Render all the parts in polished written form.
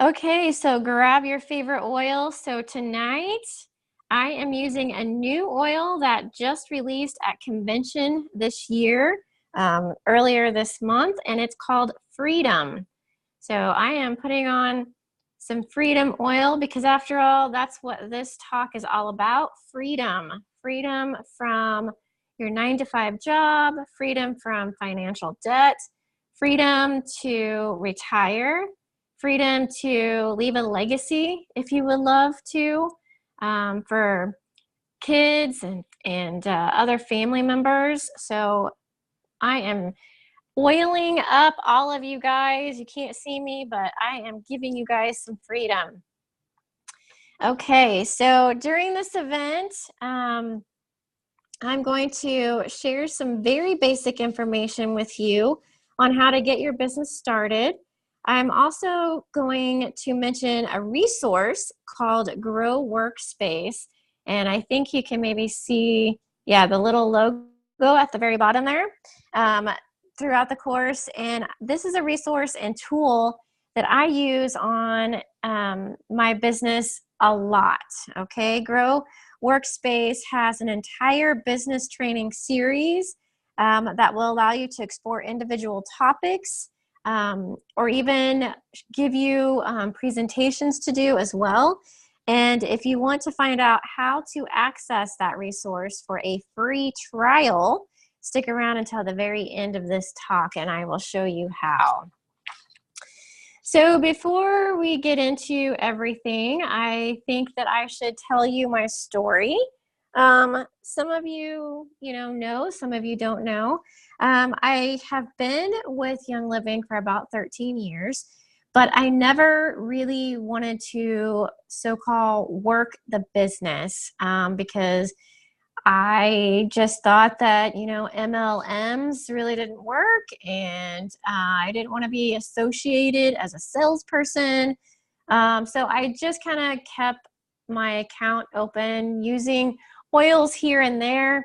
Okay, so grab your favorite oil. So tonight I am using a new oil that just released at convention this year, earlier this month, and it's called Freedom. So I am putting on some Freedom oil because after all, that's what this talk is all about. Freedom. Freedom from your 9 to 5 job, freedom from financial debt, freedom to retire, freedom to leave a legacy if you would love to, for kids and other family members. So I am oiling up all of you guys. You can't see me, but I am giving you guys some freedom. Okay, so during this event, I'm going to share some very basic information with you on how to get your business started. I'm also going to mention a resource called Grow Workspace. And I think you can maybe see, yeah, the little logo at the very bottom there, throughout the course. And this is a resource and tool that I use on my business a lot. Okay, Grow Workspace has an entire business training series that will allow you to explore individual topics, or even give you presentations to do as well. And if you want to find out how to access that resource for a free trial, stick around until the very end of this talk and I will show you how. So before we get into everything, I think that I should tell you my story. Some of you, know, some of you don't know. I have been with Young Living for about 13 years, but I never really wanted to so-called work the business, because I just thought that, MLMs really didn't work, and I didn't want to be associated as a salesperson. So I just kind of kept my account open using oils here and there.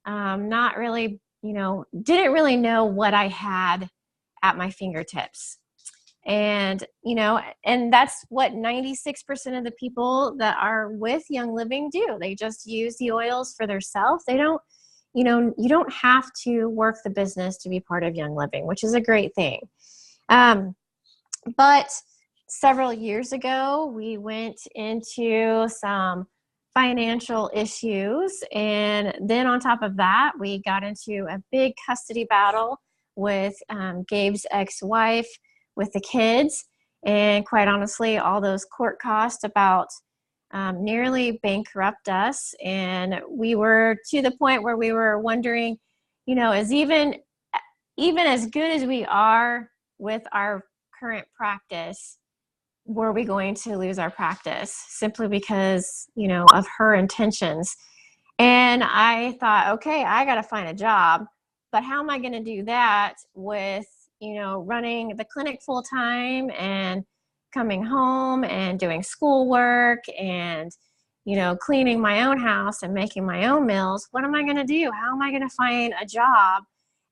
Not really, didn't really know what I had at my fingertips. And, and that's what 96% of the people that are with Young Living do. They just use the oils for themselves. They don't, you don't have to work the business to be part of Young Living, which is a great thing. But several years ago, we went into some financial issues. And then on top of that, we got into a big custody battle with Gabe's ex-wife with the kids. And quite honestly, all those court costs about nearly bankrupt us. And we were to the point where we were wondering, is even as good as we are with our current practice, were we going to lose our practice simply because, of her intentions? And I thought, okay, I got to find a job, but how am I going to do that with, running the clinic full time and coming home and doing schoolwork and, cleaning my own house and making my own meals? What am I going to do? How am I going to find a job?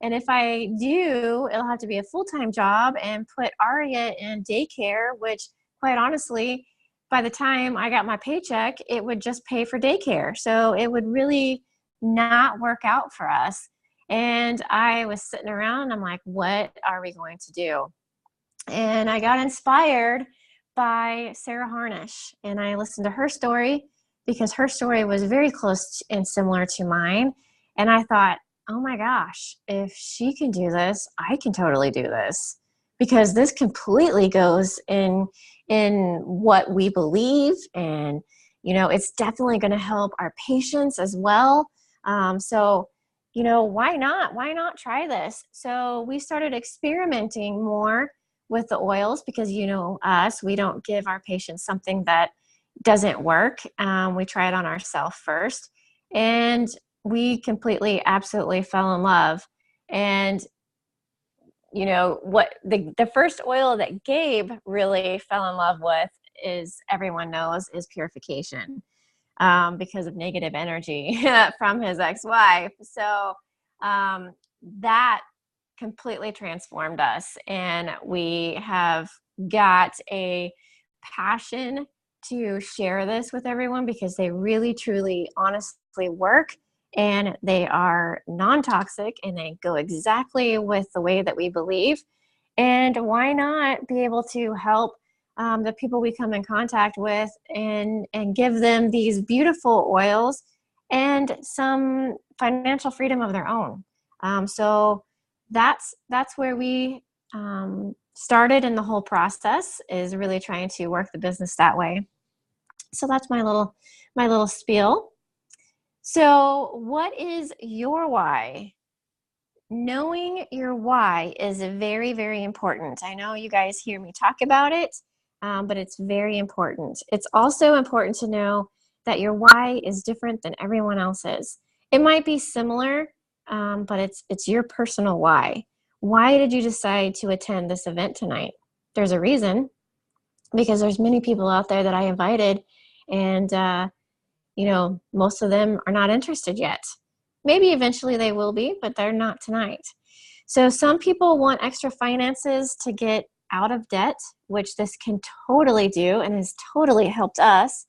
And if I do, it'll have to be a full-time job and put Aria in daycare, which quite honestly, by the time I got my paycheck, it would just pay for daycare. So it would really not work out for us. And I was sitting around and I'm like, what are we going to do? And I got inspired by Sarah Harnish, and I listened to her story because her story was very close and similar to mine. And I thought, oh my gosh, if she can do this, I can totally do this, because this completely goes in what we believe, and it's definitely going to help our patients as well. So why not try this? So we started experimenting more with the oils because us, we don't give our patients something that doesn't work. We try it on ourselves first, and we completely, absolutely fell in love. And what the first oil that Gabe really fell in love with, is, everyone knows, is purification, because of negative energy from his ex-wife. So that completely transformed us, and we have got a passion to share this with everyone because they really, truly, honestly work, and they are non-toxic, and they go exactly with the way that we believe. And why not be able to help the people we come in contact with and give them these beautiful oils and some financial freedom of their own. So that's where we started in the whole process, is really trying to work the business that way. So that's my little spiel. So what is your why? Knowing your why is very, very important. I know you guys hear me talk about it, but it's very important. It's also important to know that your why is different than everyone else's. It might be similar, but it's your personal why. Why did you decide to attend this event tonight? There's a reason, because there's many people out there that I invited, and most of them are not interested yet. Maybe eventually they will be, but they're not tonight. So some people want extra finances to get out of debt, which this can totally do and has totally helped us.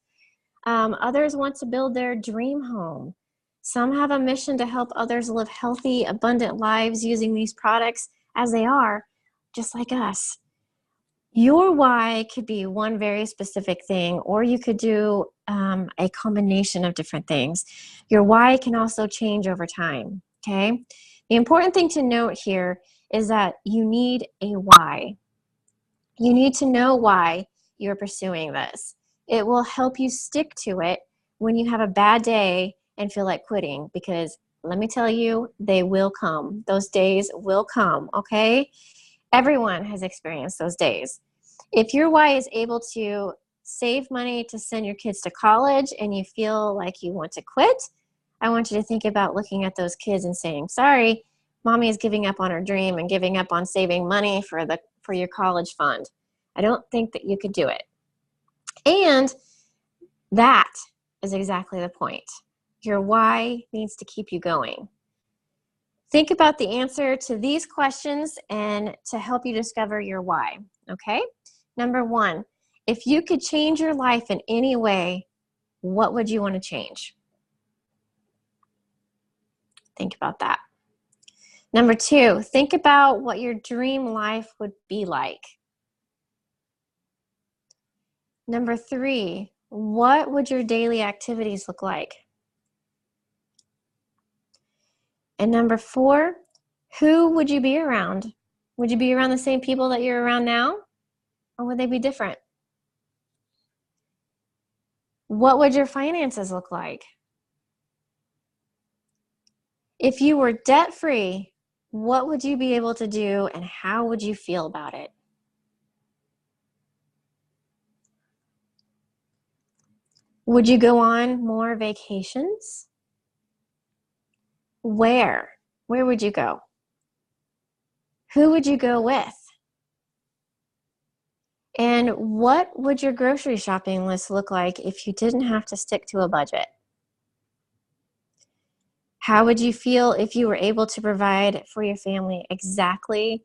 Others want to build their dream home. Some have a mission to help others live healthy, abundant lives using these products as they are, just like us. Your why could be one very specific thing, or you could do a combination of different things. Your why can also change over time, okay? The important thing to note here is that you need a why. You need to know why you're pursuing this. It will help you stick to it when you have a bad day and feel like quitting, because let me tell you, they will come. Those days will come, okay? Everyone has experienced those days. If your why is able to save money to send your kids to college and you feel like you want to quit, I want you to think about looking at those kids and saying, sorry, mommy is giving up on her dream and giving up on saving money for your college fund. I don't think that you could do it. And that is exactly the point. Your why needs to keep you going. Think about the answer to these questions and to help you discover your why, okay? Number one, if you could change your life in any way, what would you want to change? Think about that. Number two, think about what your dream life would be like. Number three, what would your daily activities look like? And number four, who would you be around? Would you be around the same people that you're around now? Or would they be different? What would your finances look like? If you were debt-free, what would you be able to do and how would you feel about it? Would you go on more vacations? Where? Where would you go? Who would you go with? And what would your grocery shopping list look like if you didn't have to stick to a budget? How would you feel if you were able to provide for your family exactly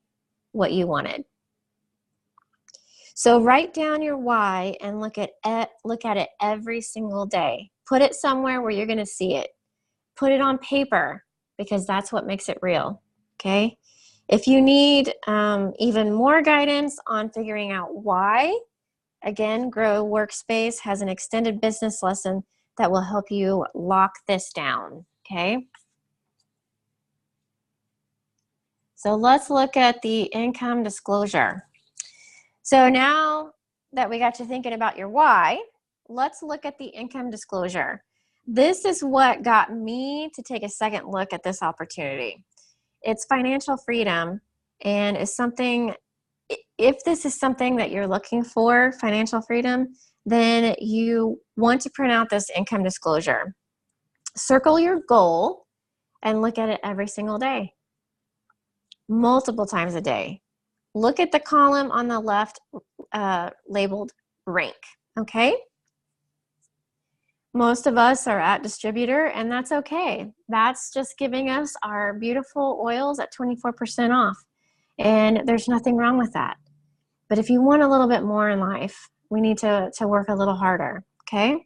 what you wanted? So write down your why and look at it every single day. Put it somewhere where you're going to see it. Put it on paper, because that's what makes it real, okay? If you need even more guidance on figuring out why, again, Grow Workspace has an extended business lesson that will help you lock this down, okay? So let's look at the income disclosure. So now that we got you thinking about your why, let's look at the income disclosure. This is what got me to take a second look at this opportunity. It's financial freedom, and is something, if this is something that you're looking for, financial freedom, then you want to print out this income disclosure. Circle your goal and look at it every single day, multiple times a day. Look at the column on the left labeled rank, okay? Most of us are at distributor, and that's okay. That's just giving us our beautiful oils at 24% off, and there's nothing wrong with that. But if you want a little bit more in life, We need to work a little harder, okay?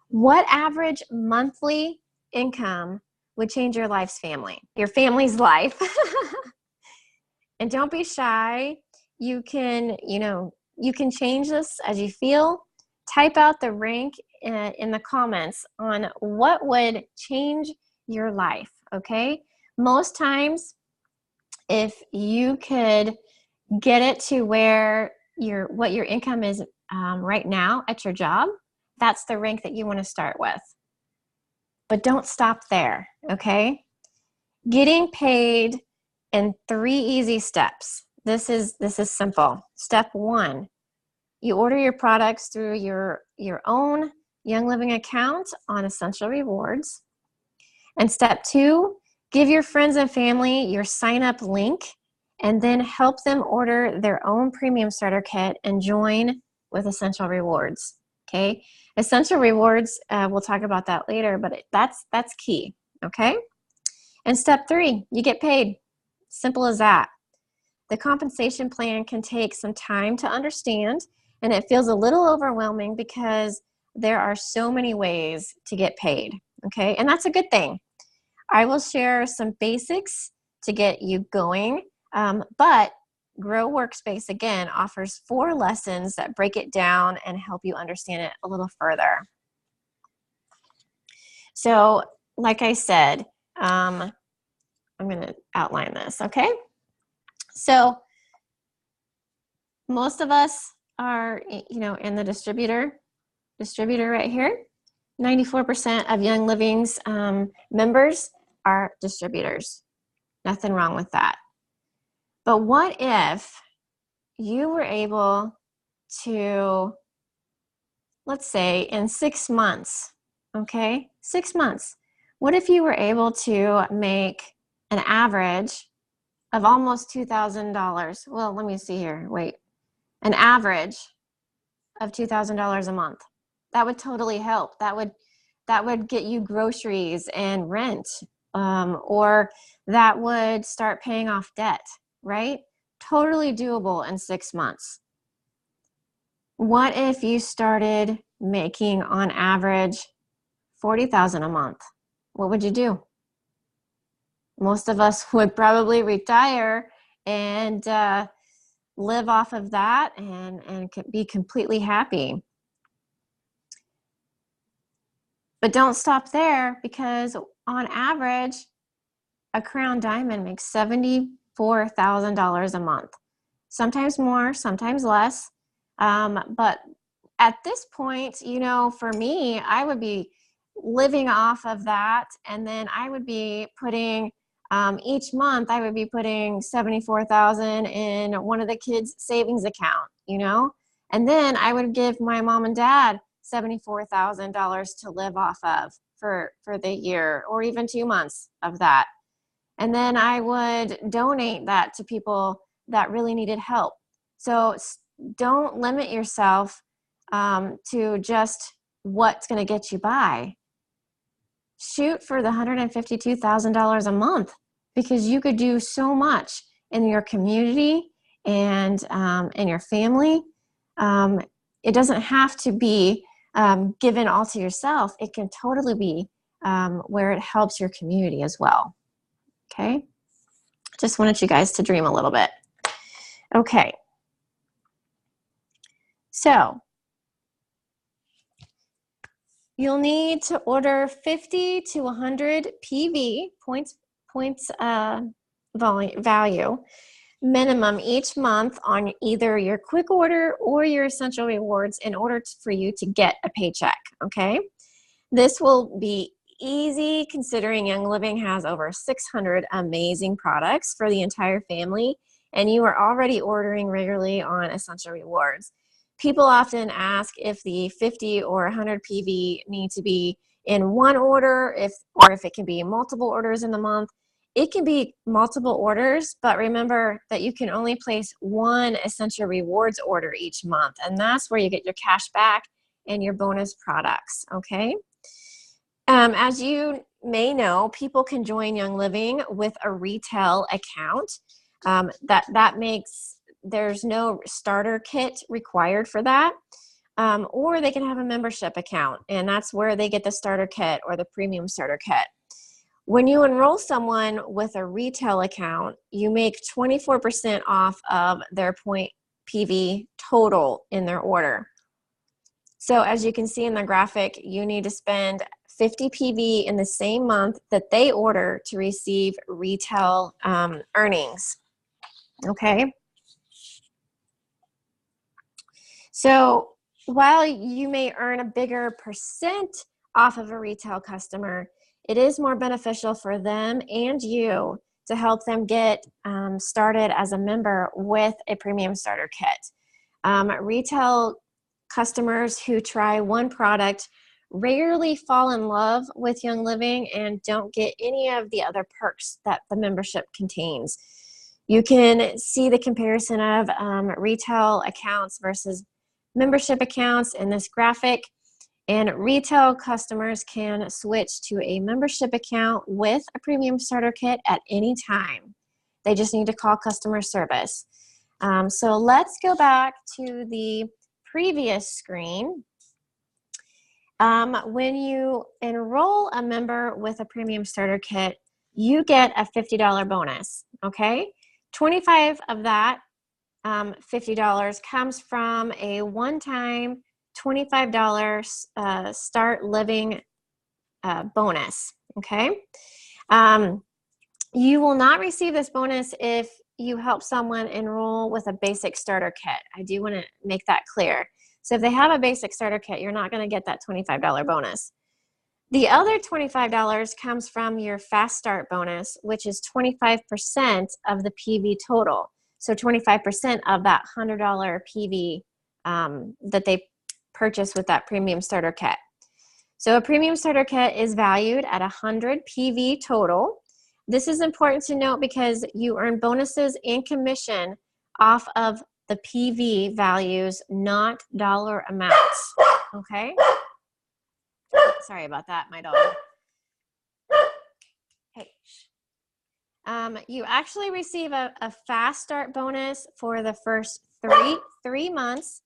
What average monthly income would change your family's life? And don't be shy. You can change this as you feel. Type out the rank in the comments on what would change your life, okay? Most times, if you could get it to where what your income is right now at your job, that's the rank that you want to start with. But don't stop there, okay? Getting paid in 3 easy steps. This is simple. Step 1, you order your products through your own Young Living account on Essential Rewards. And step 2, give your friends and family your sign-up link and then help them order their own premium starter kit and join with Essential Rewards, okay? Essential Rewards, we'll talk about that later, but that's key, okay? And step 3, you get paid. Simple as that. The compensation plan can take some time to understand, and it feels a little overwhelming because there are so many ways to get paid, okay? And that's a good thing. I will share some basics to get you going, but Grow Workspace, again, offers 4 lessons that break it down and help you understand it a little further. So, like I said, I'm going to outline this, okay? So, most of us are, in the distributor right here. 94% of Young Living's members are distributors. Nothing wrong with that. But what if you were able to, let's say in 6 months, okay? 6 months. What if you were able to make an average of almost $2,000? Well, let me see here. Wait. An average of $2,000 a month. That would totally help. That would get you groceries and rent, or that would start paying off debt, right? Totally doable in 6 months. What if you started making on average $40,000 a month? What would you do? Most of us would probably retire and live off of that and be completely happy. But don't stop there, because on average, a Crown Diamond makes $74,000 a month. Sometimes more, sometimes less. But at this point, for me, I would be living off of that, and then I would be putting each month I would be putting $74,000 in one of the kids' savings account, and then I would give my mom and dad $74,000 to live off of for the year, or even 2 months of that. And then I would donate that to people that really needed help. So don't limit yourself to just what's going to get you by. Shoot for the $152,000 a month, because you could do so much in your community and in your family. It doesn't have to be given all to yourself. It can totally be where it helps your community as well. Okay? Just wanted you guys to dream a little bit. Okay. So, you'll need to order 50 to 100 PV, points value, minimum each month on either your quick order or your Essential Rewards in order for you to get a paycheck, okay? This will be easy considering Young Living has over 600 amazing products for the entire family, and you are already ordering regularly on Essential Rewards. People often ask if the 50 or 100 PV need to be in one order, or if it can be multiple orders in the month. It can be multiple orders, but remember that you can only place one Essential Rewards order each month, and that's where you get your cash back and your bonus products, okay? As you may know, people can join Young Living with a retail account. That makes, there's no starter kit required for that. or they can have a membership account, and that's where they get the starter kit or the premium starter kit. When you enroll someone with a retail account, you make 24% off of their point PV total in their order. So as you can see in the graphic, you need to spend 50 PV in the same month that they order to receive retail earnings. Okay. So while you may earn a bigger percent off of a retail customer, it is more beneficial for them and you to help them get started as a member with a premium starter kit. Retail customers who try one product rarely fall in love with Young Living and don't get any of the other perks that the membership contains. You can see the comparison of retail accounts versus membership accounts in this graphic, and retail customers can switch to a membership account with a premium starter kit at any time. They just need to call customer service. So let's go back to the previous screen. When you enroll a member with a premium starter kit, you get a $50 bonus, okay? 25 of that $50 comes from a one-time $25 Start Living bonus, okay? You will not receive this bonus if you help someone enroll with a basic starter kit. I do want to make that clear. So if they have a basic starter kit, you're not going to get that $25 bonus. The other $25 comes from your Fast Start bonus, which is 25% of the PV total. So 25% of that $100 PV that they purchase with that premium starter kit. So a premium starter kit is valued at 100 PV total. This is important to note because you earn bonuses and commission off of the PV values, not dollar amounts, okay? Sorry about that, my dog. Hey. You actually receive a Fast Start bonus for the first three months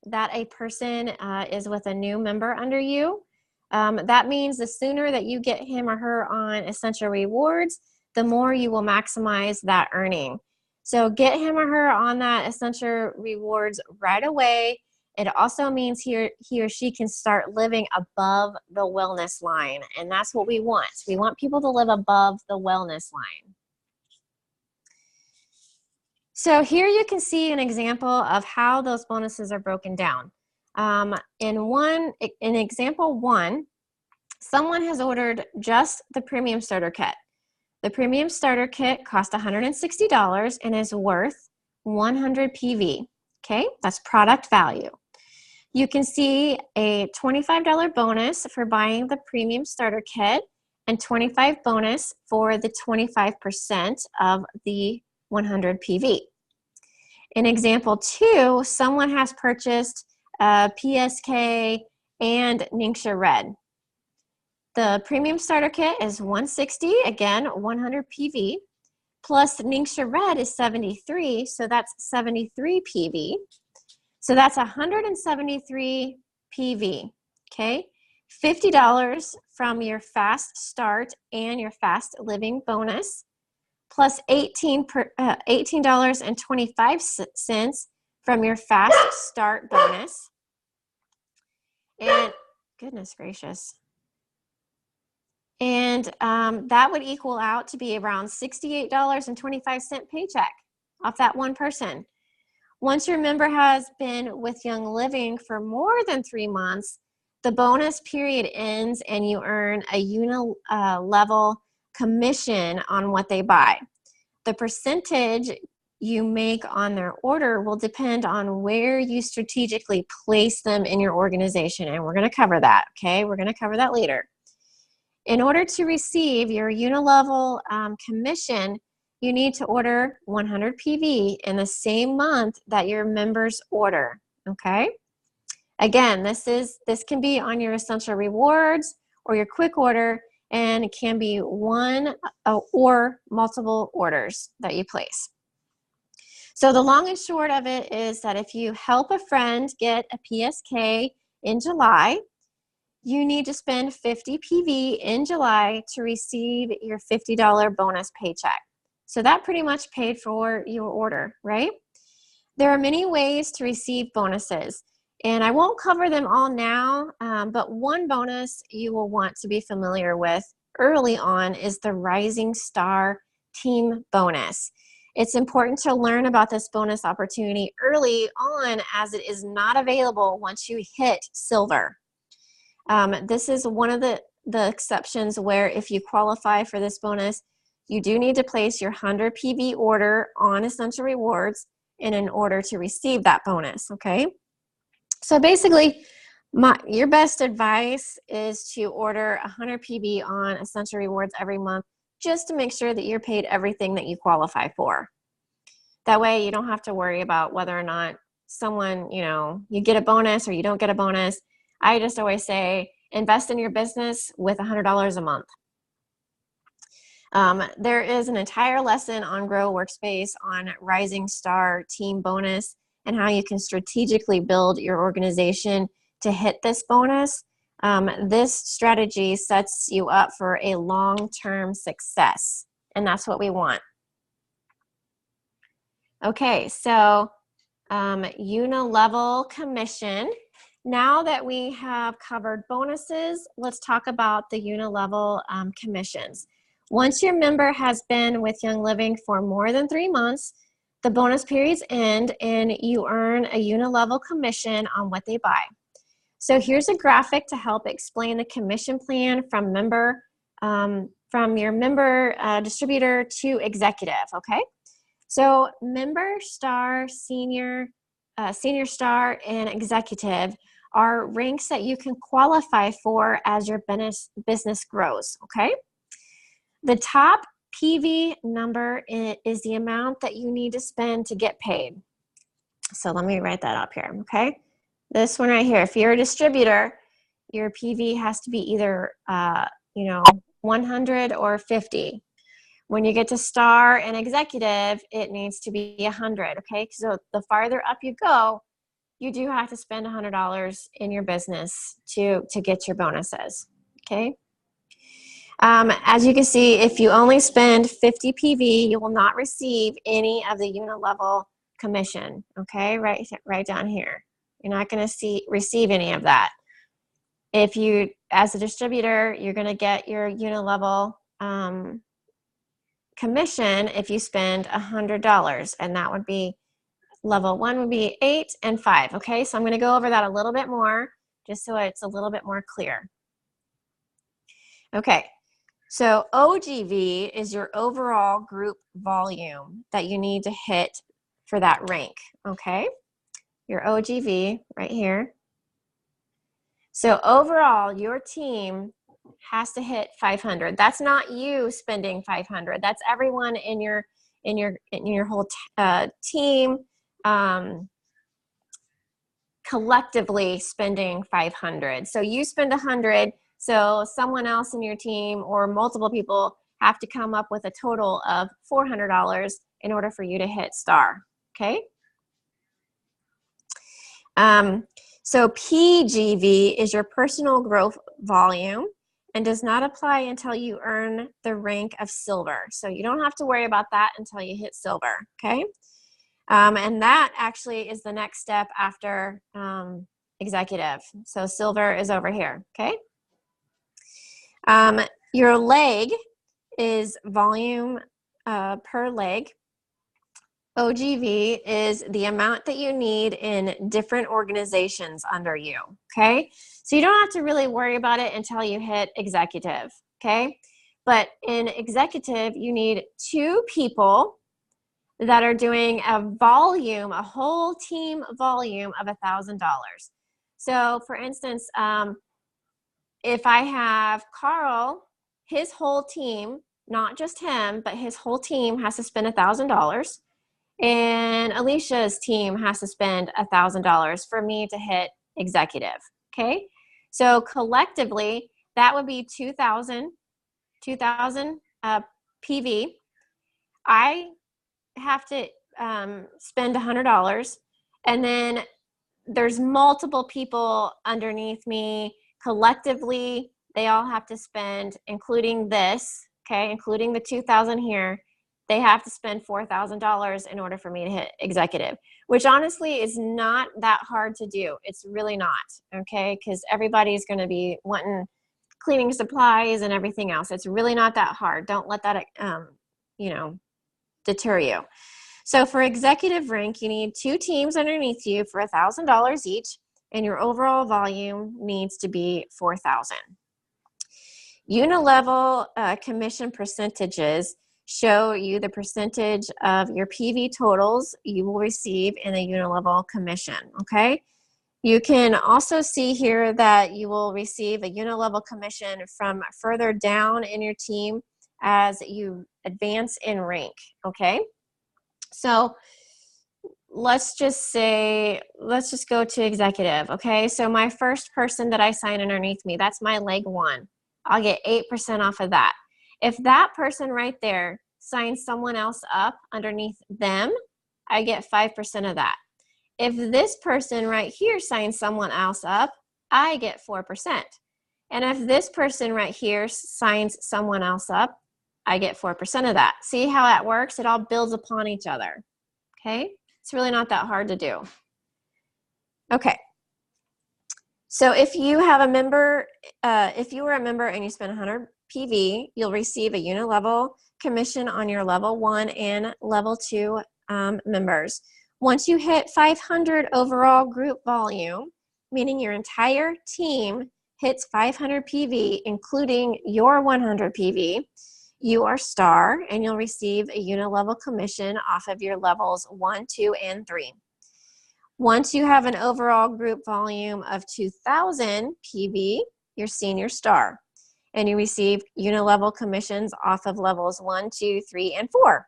that a person is with a new member under you. That means the sooner that you get him or her on Essential Rewards, the more you will maximize that earning. So get him or her on that Essential Rewards right away. It also means he or she can start living above the wellness line, and that's what we want. We want people to live above the wellness line. So here you can see an example of how those bonuses are broken down. In example one, someone has ordered just the premium starter kit. The premium starter kit cost $160 and is worth 100 PV. Okay, that's product value. You can see a $25 bonus for buying the premium starter kit and $25 bonus for the 25% of the 100 PV. In example two, someone has purchased PSK and Ningxia Red. The premium starter kit is $160, again, 100 PV, plus Ningxia Red is 73, so that's 73 PV. So that's 173 PV, okay? $50 from your Fast Start and your Fast Living bonus, plus $18.25 from your Fast Start bonus. And goodness gracious. And that would equal out to be around $68.25 paycheck off that one person. Once your member has been with Young Living for more than 3 months, the bonus period ends and you earn a level commission on what they buy. The percentage you make on their order will depend on where you strategically place them in your organization, and we're going to cover that, okay? We're going to cover that later. In order to receive your unilevel commission, you need to order 100 PV in the same month that your members order, okay? Again, this can be on your Essential Rewards or your quick order, and it can be one or multiple orders that you place. So the long and short of it is that if you help a friend get a PSK in July, you need to spend 50 PV in July to receive your $50 bonus paycheck. So that pretty much paid for your order, right? There are many ways to receive bonuses, and I won't cover them all now, but one bonus you will want to be familiar with early on is the Rising Star Team Bonus. It's important to learn about this bonus opportunity early on, as it is not available once you hit silver. This is one of the exceptions where if you qualify for this bonus, you do need to place your 100 PV order on Essential Rewards in order to receive that bonus, okay? So basically, your best advice is to order 100 PV on Essential Rewards every month, just to make sure that you're paid everything that you qualify for. That way you don't have to worry about whether or not someone, you get a bonus or you don't get a bonus. I just always say, invest in your business with $100 a month. There is an entire lesson on Grow Workspace on Rising Star Team Bonus and how you can strategically build your organization to hit this bonus. This strategy sets you up for a long-term success, and that's what we want. Okay, so Unilevel commission. Now that we have covered bonuses, let's talk about the Unilevel commissions. Once your member has been with Young Living for more than 3 months, the bonus periods end and you earn a Unilevel commission on what they buy. So here's a graphic to help explain the commission plan from your member distributor to executive, okay? So member, star, senior star, and executive are ranks that you can qualify for as your business grows, okay? The top PV number is the amount that you need to spend to get paid. So let me write that up here, okay? This one right here, if you're a distributor, your PV has to be either 100 or 50. When you get to star and executive, it needs to be 100, okay? So the farther up you go, you do have to spend $100 in your business to get your bonuses, okay? As you can see, if you only spend 50 PV, you will not receive any of the Unilevel commission, okay? Right down here. You're not going to receive any of that. If you, as a distributor, you're going to get your Unilevel commission if you spend $100, and that would be level 1 would be 8 and 5, okay? So I'm going to go over that a little bit more just so it's a little bit more clear. Okay, so OGV is your overall group volume that you need to hit for that rank, okay? Your OGV right here. So overall, your team has to hit 500. That's not you spending 500. That's everyone in your whole team collectively spending 500. So you spend 100. So someone else in your team or multiple people have to come up with a total of $400 in order for you to hit star. Okay. So PGV is your personal growth volume and does not apply until you earn the rank of silver. So you don't have to worry about that until you hit silver, okay? And that actually is the next step after executive. So silver is over here, okay? Your leg is volume per leg. OGV is the amount that you need in different organizations under you, okay? So you don't have to really worry about it until you hit executive, okay? But in executive, you need 2 people that are doing a volume, a whole team volume of $1,000. So for instance, if I have Carl, his whole team, not just him, but his whole team has to spend $1,000. And Alicia's team has to spend $1,000 for me to hit executive, okay? So collectively, that would be 2,000 PV. I have to spend $100, and then there's multiple people underneath me. Collectively, they all have to spend, including this, okay, including the 2,000 here, they have to spend $4,000 in order for me to hit executive, which honestly is not that hard to do. It's really not, okay, because everybody's going to be wanting cleaning supplies and everything else. It's really not that hard. Don't let that, deter you. So for executive rank, you need 2 teams underneath you for $1,000 each, and your overall volume needs to be 4,000. Unilevel commission percentages show you the percentage of your PV totals you will receive in a Unilevel commission, okay? You can also see here that you will receive a Unilevel commission from further down in your team as you advance in rank, okay? So let's just go to executive, okay? So my first person that I sign underneath me, that's my leg 1. I'll get 8% off of that. If that person right there signs someone else up underneath them, I get 5% of that. If this person right here signs someone else up, I get 4%. And if this person right here signs someone else up, I get 4% of that. See how that works? It all builds upon each other, okay? It's really not that hard to do. Okay. So if you have a member, if you were a member and you spend 100 PV, you'll receive a Unilevel commission on your level 1 and level 2 members. Once you hit 500 overall group volume, meaning your entire team hits 500 PV, including your 100 PV, you are star and you'll receive a Unilevel commission off of your levels 1, 2, and 3. Once you have an overall group volume of 2,000 PV, you're senior star, and you receive Unilevel commissions off of levels 1, 2, 3, and 4.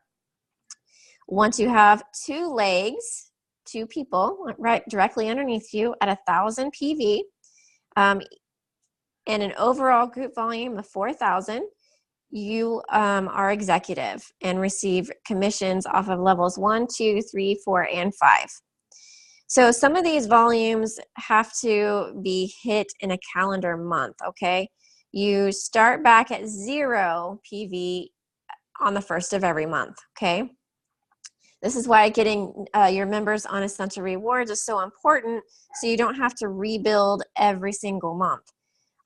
Once you have 2 legs, 2 people right directly underneath you at 1,000 PV, and an overall group volume of 4,000, you are executive and receive commissions off of levels 1, 2, 3, 4, and 5. So some of these volumes have to be hit in a calendar month, okay? You start back at 0 PV on the first of every month, okay? This is why getting your members on Essential Rewards is so important, so you don't have to rebuild every single month.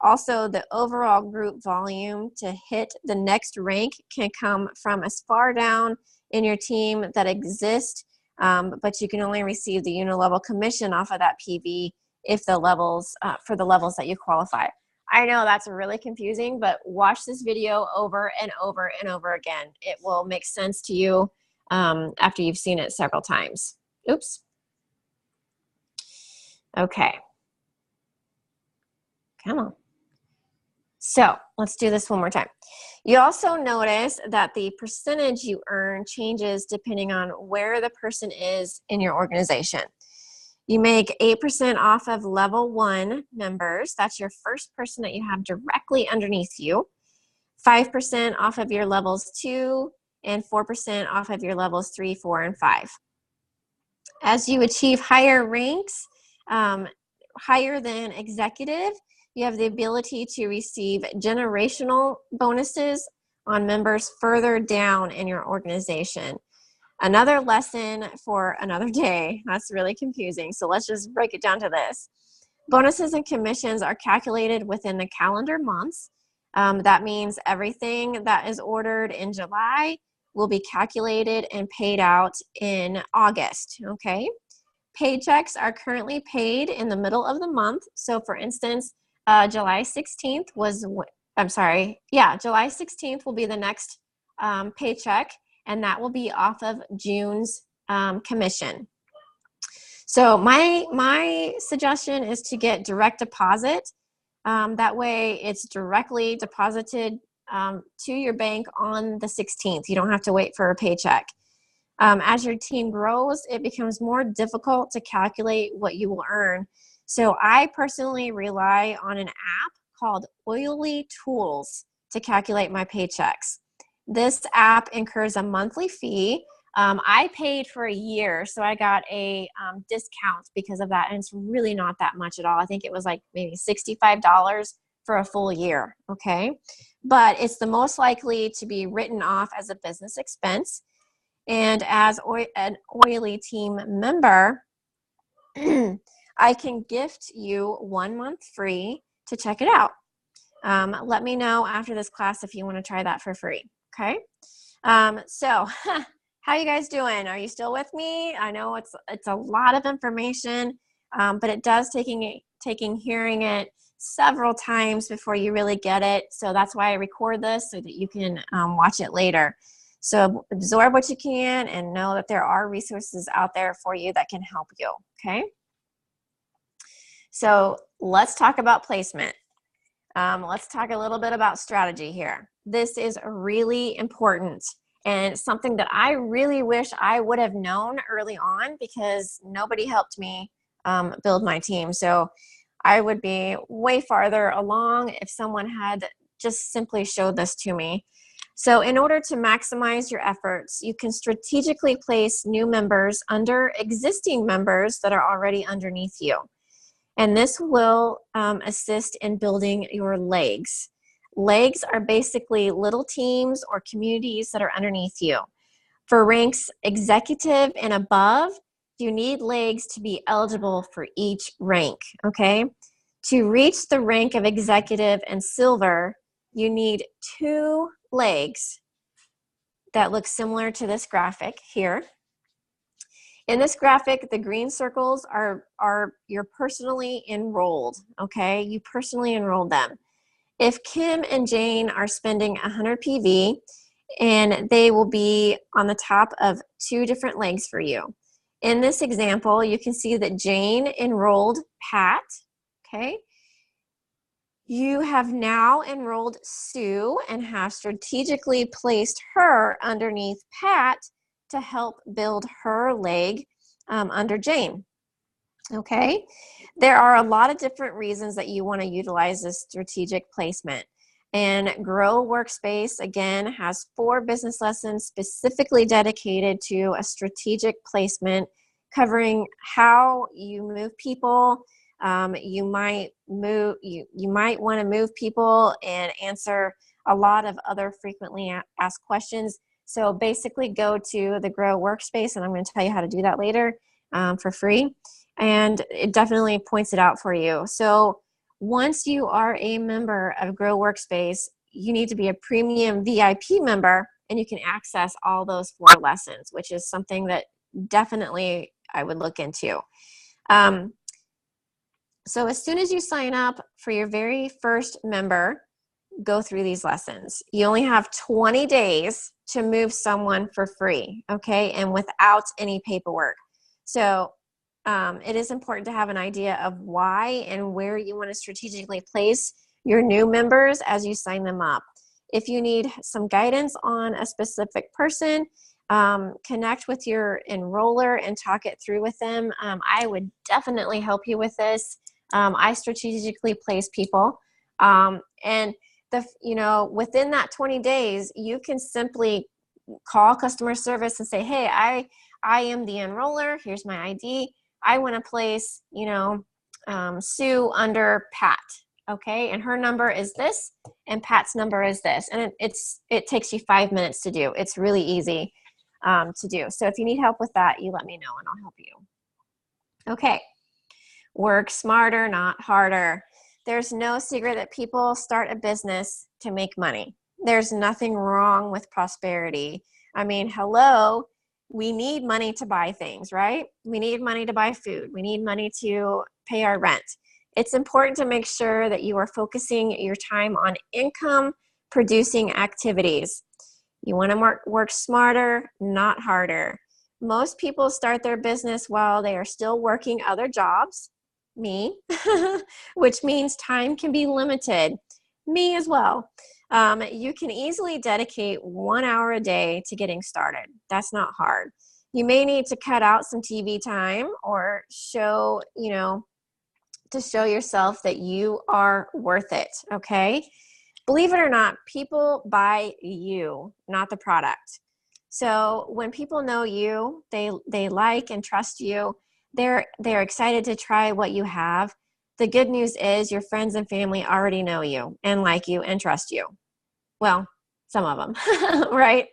Also, the overall group volume to hit the next rank can come from as far down in your team that exist, but you can only receive the Unilevel commission off of that PV if the levels, for the levels that you qualify. I know that's really confusing, but watch this video over and over and over again. It will make sense to you after you've seen it several times. Oops. Okay. Come on. So let's do this one more time. You also notice that the percentage you earn changes depending on where the person is in your organization. You make 8% off of level 1 members. That's your first person that you have directly underneath you. 5% off of your levels 2 and 4% off of your levels 3, 4, and 5. As you achieve higher ranks, higher than executive, you have the ability to receive generational bonuses on members further down in your organization. Another lesson for another day. That's really confusing. So let's just break it down to this. Bonuses and commissions are calculated within the calendar months. That means everything that is ordered in July will be calculated and paid out in August, okay? Paychecks are currently paid in the middle of the month. So for instance, July 16th July 16th will be the next paycheck, and that will be off of June's commission. So my suggestion is to get direct deposit. That way it's directly deposited to your bank on the 16th. You don't have to wait for a paycheck. As your team grows, it becomes more difficult to calculate what you will earn. So I personally rely on an app called Oily Tools to calculate my paychecks. This app incurs a monthly fee I paid for a year, so I got a discount because of that, and it's really not that much at all. I think it was like maybe $65 for a full year, okay? But it's the most likely to be written off as a business expense. And as an Oily Team member, I can gift you 1 month free to check it out. Let me know after this class if you want to try that for free, okay? So how you guys doing? Are you still with me? I know it's a lot of information, but it does taking hearing it several times before you really get it. So that's why I record this so that you can watch it later. So absorb what you can and know that there are resources out there for you that can help you, okay? So let's talk about placement. Let's talk a little bit about strategy here. This is really important and something that I really wish I would have known early on because nobody helped me build my team. So I would be way farther along if someone had just simply showed this to me. So in order to maximize your efforts, you can strategically place new members under existing members that are already underneath you. And this will assist in building your legs. Legs are basically little teams or communities that are underneath you. For ranks executive and above, you need legs to be eligible for each rank, okay? To reach the rank of executive and silver, you need 2 legs that look similar to this graphic here. In this graphic, the green circles are you're personally enrolled, okay? You personally enrolled them. If Kim and Jane are spending 100 PV, and they will be on the top of 2 different legs for you. In this example, you can see that Jane enrolled Pat, okay? You have now enrolled Sue and have strategically placed her underneath Pat to help build her leg under Jane, okay? There are a lot of different reasons that you want to utilize this strategic placement. And Grow Workspace, again, has 4 business lessons specifically dedicated to a strategic placement, covering how you move people. You might want to move people and answer a lot of other frequently asked questions. So basically go to the Grow Workspace, and I'm going to tell you how to do that later for free. And it definitely points it out for you. So once you are a member of Grow Workspace, you need to be a premium VIP member, and you can access all those 4 lessons, which is something that definitely I would look into. So as soon as you sign up for your very first member, go through these lessons. You only have 20 days to move someone for free, okay, and without any paperwork. So it is important to have an idea of why and where you want to strategically place your new members as you sign them up. If you need some guidance on a specific person, connect with your enroller and talk it through with them. I would definitely help you with this. I strategically place people, and within that 20 days, you can simply call customer service and say, hey, I am the enroller. Here's my ID. I want to place, Sue under Pat, okay? And her number is this, and Pat's number is this. And it takes you 5 minutes to do. It's really easy to do. So if you need help with that, you let me know and I'll help you. Okay. Work smarter, not harder. There's no secret that people start a business to make money. There's nothing wrong with prosperity. I mean, hello, we need money to buy things, right? We need money to buy food. We need money to pay our rent. It's important to make sure that you are focusing your time on income producing activities. You want to work smarter, not harder. Most people start their business while they are still working other jobs. Me, which means time can be limited. Me as well. You can easily dedicate 1 hour a day to getting started. That's not hard. You may need to cut out some TV time or show yourself that you are worth it, okay? Believe it or not, people buy you, not the product. So when people know you, they like and trust you, they're excited to try what you have. The good news is your friends and family already know you and like you and trust you. Well, some of them, right?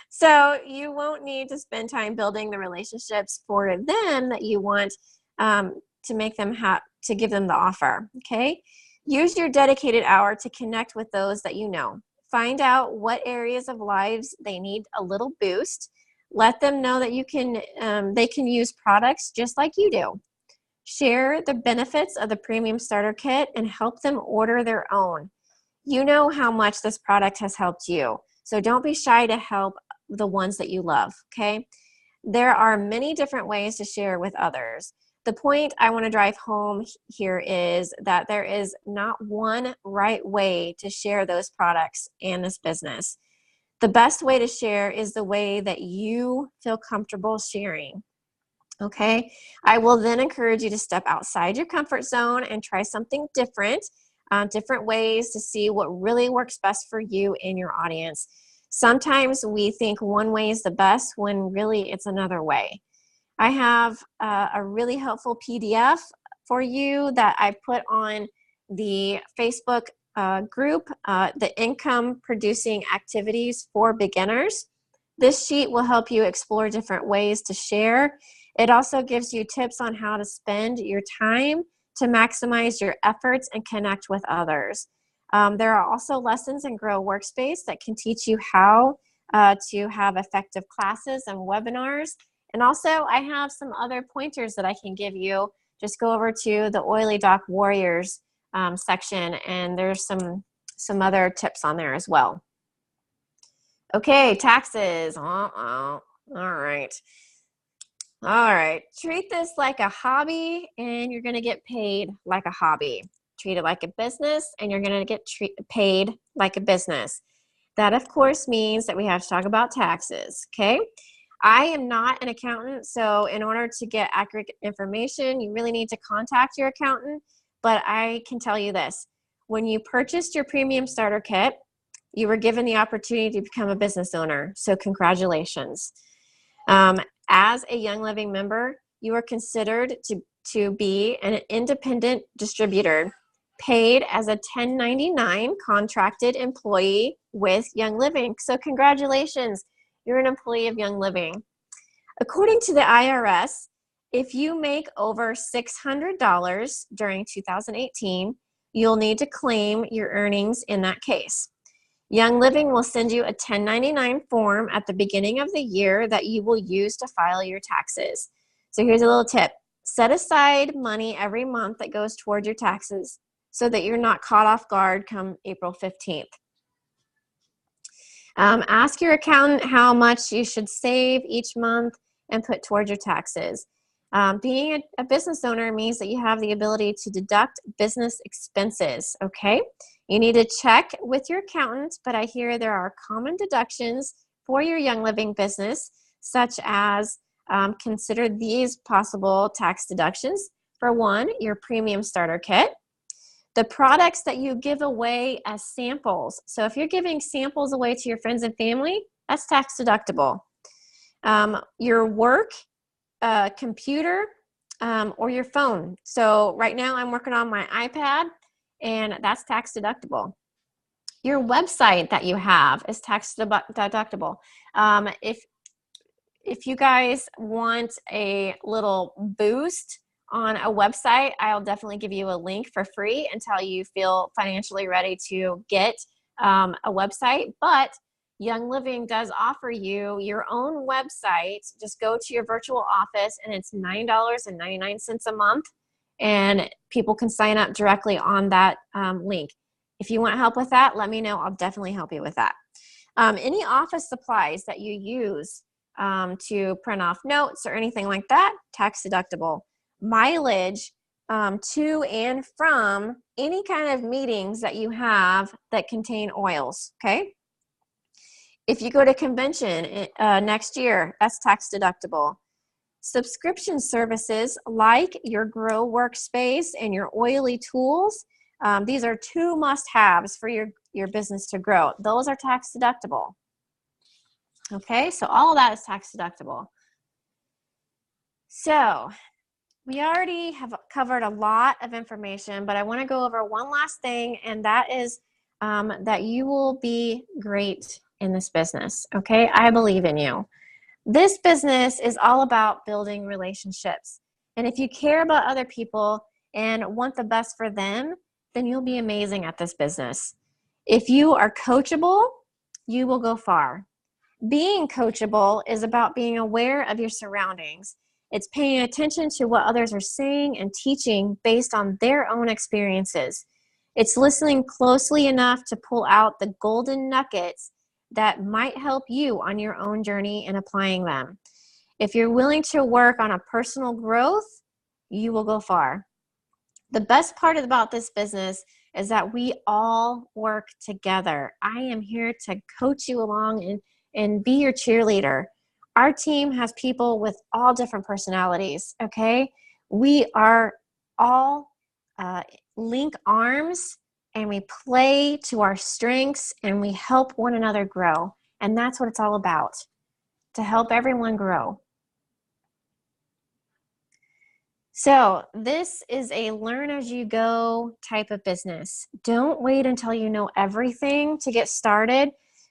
So you won't need to spend time building the relationships for them that you want to make them to give them the offer, okay? Use your dedicated hour to connect with those that you know. Find out what areas of lives they need a little boost. Let them know that they can use products just like you do. Share the benefits of the Premium Starter Kit and help them order their own. You know how much this product has helped you, so don't be shy to help the ones that you love, okay? There are many different ways to share with others. The point I want to drive home here is that there is not one right way to share those products and this business. The best way to share is the way that you feel comfortable sharing. Okay, I will then encourage you to step outside your comfort zone and try something different, different ways to see what really works best for you and your audience. Sometimes we think one way is the best when really it's another way. I have a really helpful PDF for you that I put on the Facebook group, the Income Producing Activities for Beginners. This sheet will help you explore different ways to share. It also gives you tips on how to spend your time to maximize your efforts and connect with others. There are also lessons in Grow Workspace that can teach you how to have effective classes and webinars. And also, I have some other pointers that I can give you. Just go over to the Oily Doc Warriors section, and there's some other tips on there as well. Okay, taxes. All right. All right, treat this like a hobby and you're gonna get paid like a hobby. Treat it like a business and you're gonna get paid like a business. That of course means that we have to talk about taxes, okay? I am not an accountant, so in order to get accurate information, you really need to contact your accountant, but I can tell you this. When you purchased your Premium Starter Kit, you were given the opportunity to become a business owner, so congratulations. As a Young Living member, you are considered to be an independent distributor, paid as a 1099 contracted employee with Young Living. So congratulations, you're an employee of Young Living. According to the IRS, if you make over $600 during 2018, you'll need to claim your earnings in that case. Young Living will send you a 1099 form at the beginning of the year that you will use to file your taxes. So here's a little tip. Set aside money every month that goes toward your taxes so that you're not caught off guard come April 15th. Ask your accountant how much you should save each month and put towards your taxes. Being a business owner means that you have the ability to deduct business expenses, okay? You need to check with your accountant, but I hear there are common deductions for your Young Living business, such as consider these possible tax deductions. For one, your Premium Starter Kit. The products that you give away as samples. So if you're giving samples away to your friends and family, that's tax deductible. Your work computer or your phone. So right now I'm working on my iPad and that's tax deductible. Your website that you have is tax deductible. If you guys want a little boost on a website, I'll definitely give you a link for free until you feel financially ready to get a website. But Young Living does offer you your own website. Just go to your virtual office and it's $9.99 a month and people can sign up directly on that link. If you want help with that, let me know. I'll definitely help you with that. Any office supplies that you use to print off notes or anything like that, tax deductible. Mileage to and from any kind of meetings that you have that contain oils, okay? If you go to convention next year, that's tax deductible. Subscription services like your Grow Workspace and your Oily tools, these are two must-haves for your business to grow. Those are tax deductible. Okay, so all of that is tax deductible. So we already have covered a lot of information, but I want to go over one last thing, and that is that you will be great in this business. Okay, I believe in you. This business is all about building relationships. And if you care about other people and want the best for them, then you'll be amazing at this business. If you are coachable, you will go far. Being coachable is about being aware of your surroundings. It's paying attention to what others are saying and teaching based on their own experiences. It's listening closely enough to pull out the golden nuggets that might help you on your own journey in applying them. If you're willing to work on a personal growth, you will go far. The best part about this business is that we all work together. I am here to coach you along and be your cheerleader. Our team has people with all different personalities, okay? We are all link arms, and we play to our strengths, and we help one another grow. And that's what it's all about, to help everyone grow. So this is a learn as you go type of business. Don't wait until you know everything to get started,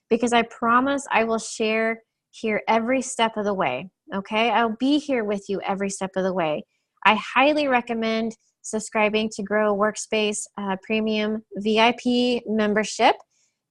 because I promise I will share here every step of the way, okay? I'll be here with you every step of the way. I highly recommend subscribing to Grow Workspace Premium VIP membership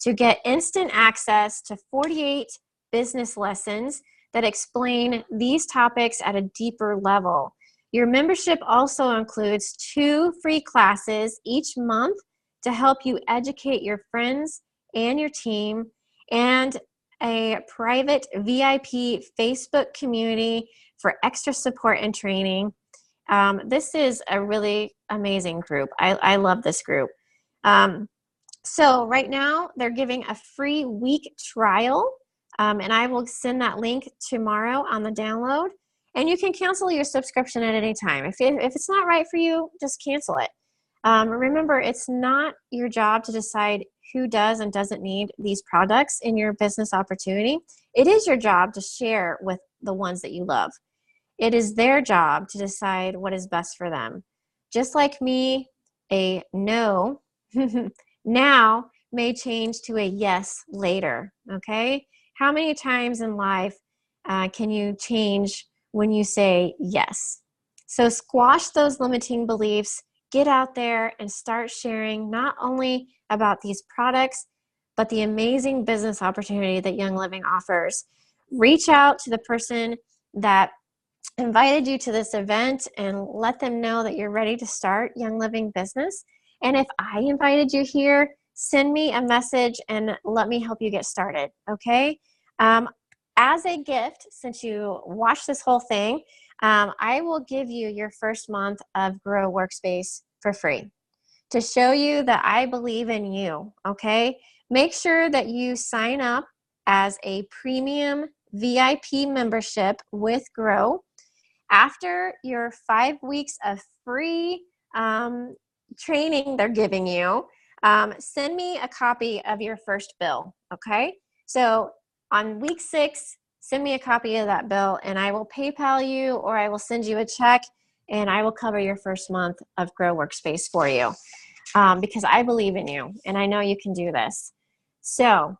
to get instant access to 48 business lessons that explain these topics at a deeper level. Your membership also includes 2 free classes each month to help you educate your friends and your team, and a private VIP Facebook community for extra support and training. This is a really amazing group. I love this group. So right now they're giving a free week trial, and I will send that link tomorrow on the download. And you can cancel your subscription at any time. If it's not right for you, just cancel it. Remember, it's not your job to decide who does and doesn't need these products in your business opportunity. It is your job to share with the ones that you love. It is their job to decide what is best for them. Just like me, a no now may change to a yes later, okay? How many times in life can you change when you say yes? So squash those limiting beliefs, get out there and start sharing not only about these products, but the amazing business opportunity that Young Living offers. Reach out to the person that invited you to this event and let them know that you're ready to start Young Living business. And if I invited you here, send me a message and let me help you get started, okay? As a gift, since you watched this whole thing, I will give you your first month of Grow Workspace for free to show you that I believe in you, okay? Make sure that you sign up as a premium VIP membership with Grow. After your 5 weeks of free training they're giving you, send me a copy of your first bill, okay? So on week 6, send me a copy of that bill and I will PayPal you, or I will send you a check and I will cover your first month of Grow Workspace for you, because I believe in you and I know you can do this. So